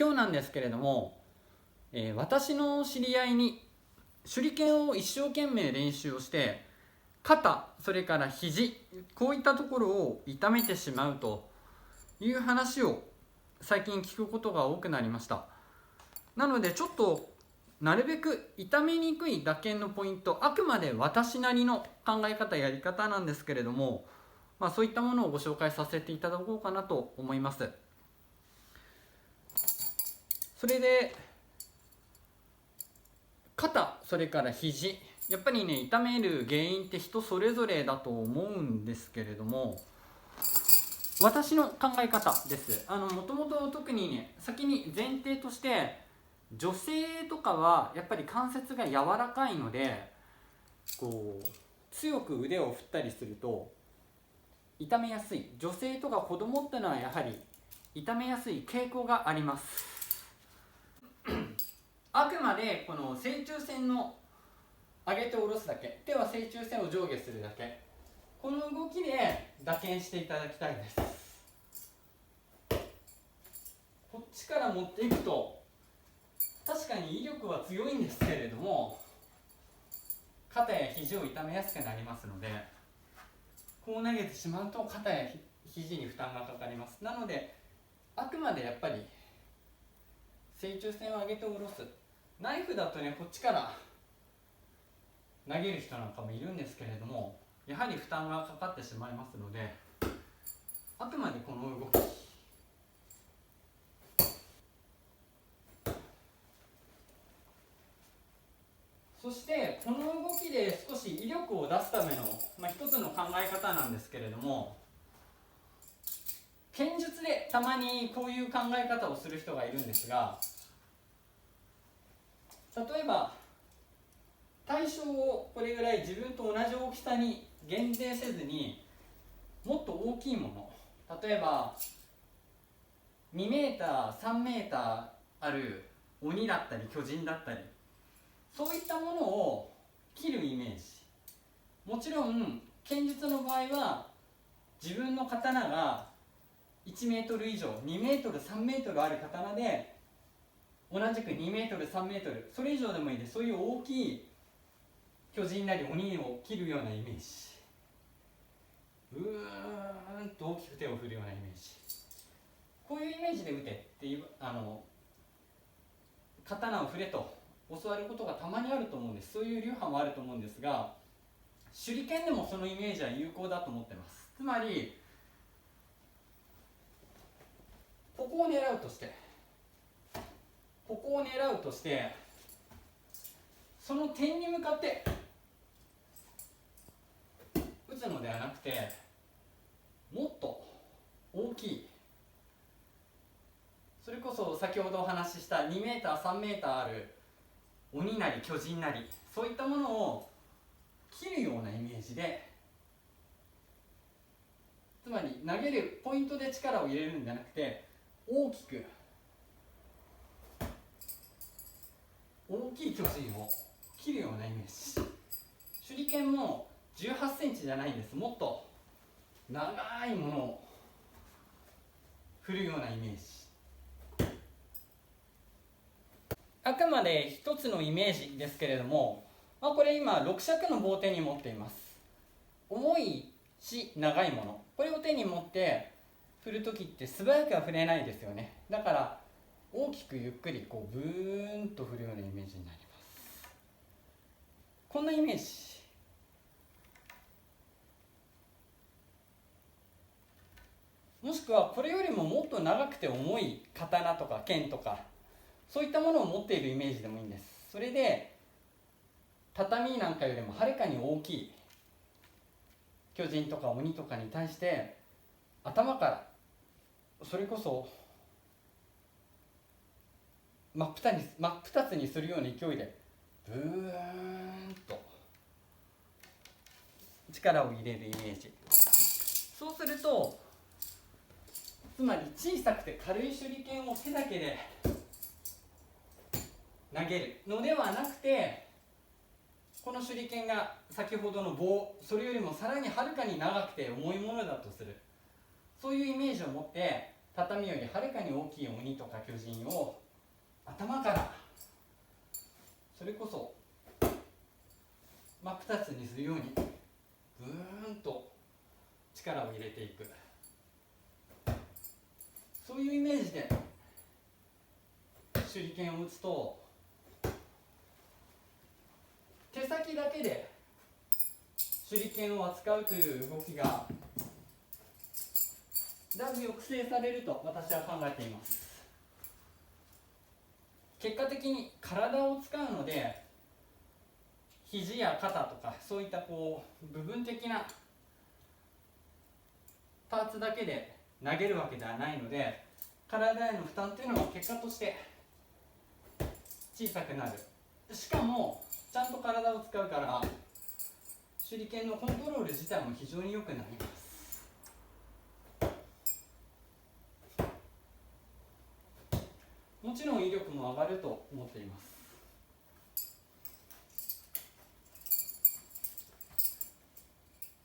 今日なんですけれども、私の知り合いに手裏剣を一生懸命練習をして肩、それから肘、こういったところを痛めてしまうという話を最近聞くことが多くなりました。なのでちょっとなるべく痛めにくい打剣のポイント、あくまで私なりの考え方やり方なんですけれども、そういったものをご紹介させていただこうかなと思います。それで肩、それから肘、やっぱりね、痛める原因って人それぞれだと思うんですけれども、私の考え方です。もともと特にね、先に前提として女性とかはやっぱり関節が柔らかいので、こう強く腕を振ったりすると痛めやすい。女性とか子供ってのはやはり痛めやすい傾向があります。あくまでこの正中線の上げて下ろすだけ、手は正中線を上下するだけ、この動きで打剣していただきたいです。こっちから持っていくと確かに威力は強いんですけれども、肩や肘を痛めやすくなりますので、こう投げてしまうと肩や肘に負担がかかります。なのであくまでやっぱり正中線を上げて下ろす。ナイフだとね、こっちから投げる人なんかもいるんですけれども、やはり負担がかかってしまいますので、あくまでこの動き、そしてこの動きで少し威力を出すための、一つの考え方なんですけれども、剣術でたまにこういう考え方をする人がいるんですが、例えば対象をこれぐらい自分と同じ大きさに限定せずに、もっと大きいもの、例えば2メーター3メーターある鬼だったり巨人だったり、そういったものを切るイメージ。もちろん剣術の場合は自分の刀が1メートル以上、2メートル3メートルある刀で、同じく2メートル3メートル、それ以上でもいいです。そういう大きい巨人なり鬼を切るようなイメージ、うーんと大きく手を振るようなイメージ、こういうイメージで打てっていう、刀を振れと教わることがたまにあると思うんです。そういう流派もあると思うんですが、手裏剣でもそのイメージは有効だと思ってます。つまりここを狙うとして、その点に向かって打つのではなくて、もっと大きい、それこそ先ほどお話しした2メーター3メーターある鬼なり巨人なり、そういったものを切るようなイメージで、つまり投げるポイントで力を入れるんじゃなくて、大きい巨人を切るようなイメージ。手裏剣も18センチじゃないんです。もっと長いものを振るようなイメージ。あくまで一つのイメージですけれども、これ今6尺の棒を手に持っています。重いし長いもの、これを手に持って振るときって素早くは振れないですよね。だから大きくゆっくりこうブーンと振るようなイメージになります。こんなイメージ。もしくはこれよりももっと長くて重い刀とか剣とか、そういったものを持っているイメージでもいいんです。それで畳なんかよりもはるかに大きい巨人とか鬼とかに対して頭からそれこそ真っ二つにするような勢いでブーンと力を入れるイメージ。そうすると、つまり小さくて軽い手裏剣を手だけで投げるのではなくて、この手裏剣が先ほどの棒、それよりもさらにはるかに長くて重いものだとする。そういうイメージを持って畳よりはるかに大きい鬼とか巨人を頭からそれこそ真っ二つにするようにぐーんと力を入れていく、そういうイメージで手裏剣を打つと、手先だけで手裏剣を扱うという動きがだいぶ抑制されると私は考えています。結果的に体を使うので、肘や肩とかそういった部分的なパーツだけで投げるわけではないので、体への負担というのは結果として小さくなる。しかもちゃんと体を使うから手裏剣のコントロール自体も非常に良くなります。もちろん威力も上がると思っています。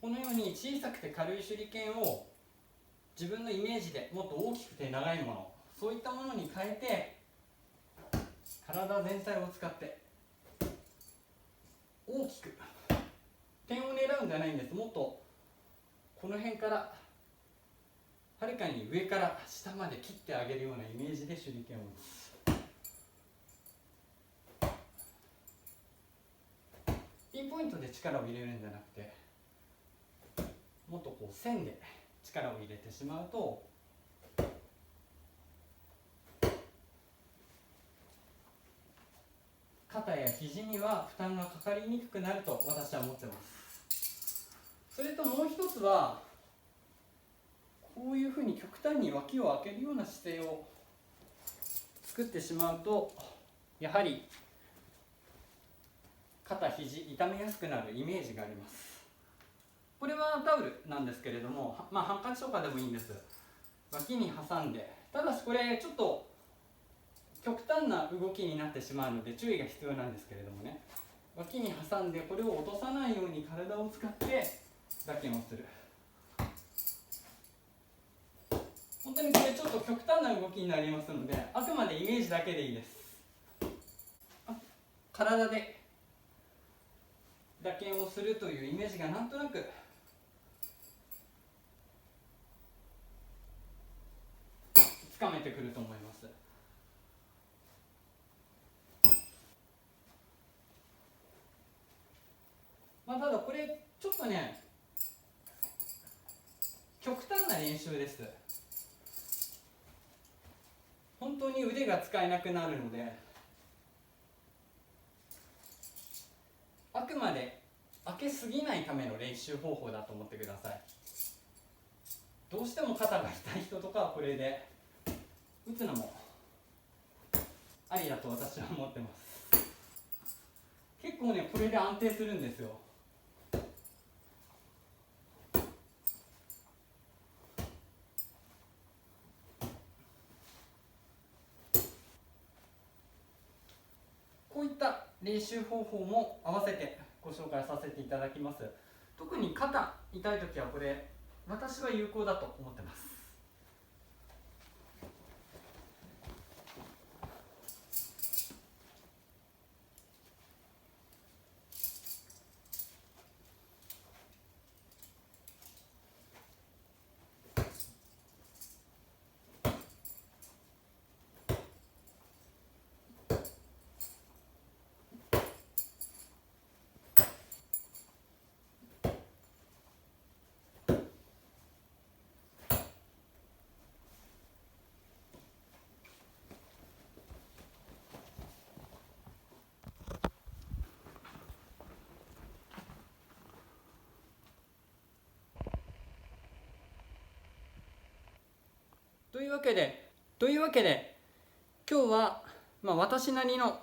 このように小さくて軽い手裏剣を自分のイメージでもっと大きくて長いもの、そういったものに変えて体全体を使って大きく点を狙うんじゃないんです。もっとこの辺からはるかに上から下まで切ってあげるようなイメージで手裏剣を打つ。ピンポイントで力を入れるんじゃなくて、もっと線で力を入れてしまうと肩や肘には負担がかかりにくくなると私は思ってます。それともう一つは、こういうふうに極端に脇を開けるような姿勢を作ってしまうと、やはり肩肘痛めやすくなるイメージがあります。これはタオルなんですけれども、ハンカチとかでもいいんです。脇に挟んで、ただしこれちょっと極端な動きになってしまうので注意が必要なんですけれどもね、脇に挟んでこれを落とさないように体を使って打剣をする。本当にこれちょっと極端な動きになりますので、あくまでイメージだけでいいです。体で打剣をするというイメージがなんとなくつかめてくると思います。ただこれちょっとね、極端な練習です。本当に腕が使えなくなるので、あくまで開けすぎないための練習方法だと思ってください。どうしても肩が痛い人とかはこれで打つのもありだと私は思ってます。結構ね、これで安定するんですよ。こういった練習方法も合わせてご紹介させていただきます。特に肩痛い時はこれ私は有効だと思ってます。というわけで今日は、私なりの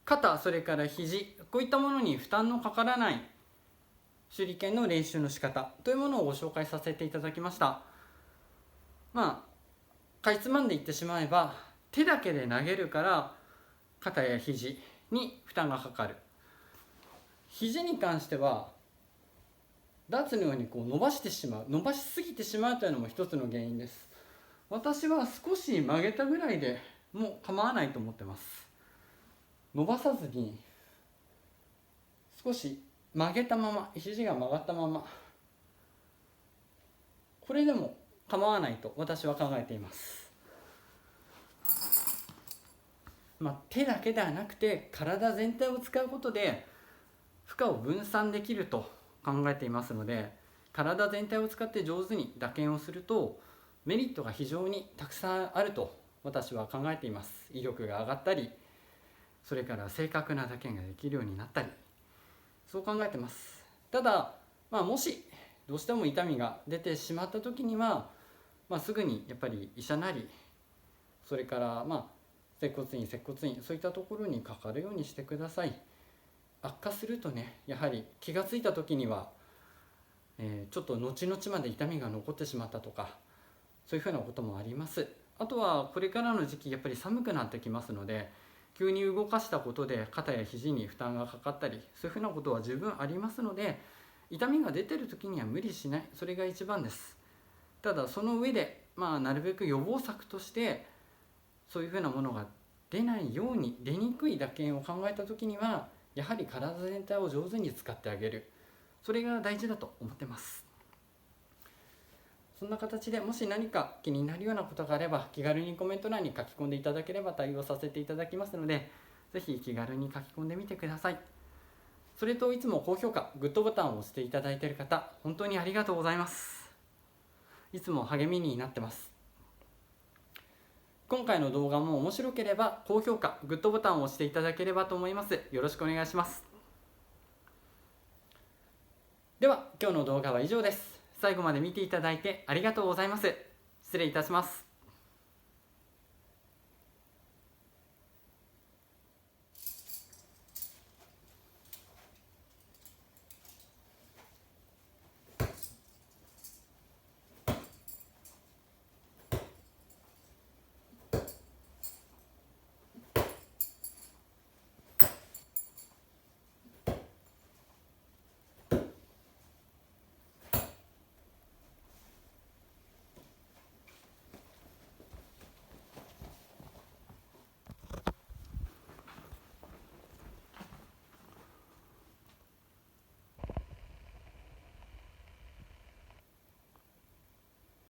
肩、それから肘、こういったものに負担のかからない手裏剣の練習の仕方というものをご紹介させていただきました。かいつまんで言ってしまえば、手だけで投げるから肩や肘に負担がかかる。肘に関してはダーツのように伸ばしすぎてしまうというのも一つの原因です。私は少し曲げたぐらいでもう構わないと思ってます。伸ばさずに少し曲げたまま、肘が曲がったまま、これでも構わないと私は考えています。手だけではなくて体全体を使うことで負荷を分散できると考えていますので、体全体を使って上手に打剣をするとメリットが非常にたくさんあると私は考えています。威力が上がったり、それから正確な打剣ができるようになったり、そう考えてます。ただ、もしどうしても痛みが出てしまった時には、すぐにやっぱり医者なり、それから接骨院そういったところにかかるようにしてください。悪化するとね、やはり気がついた時には、ちょっと後々まで痛みが残ってしまったとか、そういうふうなこともあります。あとはこれからの時期やっぱり寒くなってきますので、急に動かしたことで肩や肘に負担がかかったり、そういうふうなことは十分ありますので、痛みが出てる時には無理しない、それが一番です。ただその上で、なるべく予防策としてそういうふうなものが出ないように、出にくい打剣を考えた時にはやはり体全体を上手に使ってあげる、それが大事だと思ってます。そんな形でもし何か気になるようなことがあれば気軽にコメント欄に書き込んでいただければ対応させていただきますので、ぜひ気軽に書き込んでみてください。それといつも高評価、グッドボタンを押していただいている方、本当にありがとうございます。いつも励みになってます。今回の動画も面白ければ高評価、グッドボタンを押していただければと思います。よろしくお願いします。では今日の動画は以上です。最後まで見ていただいてありがとうございます。失礼いたします。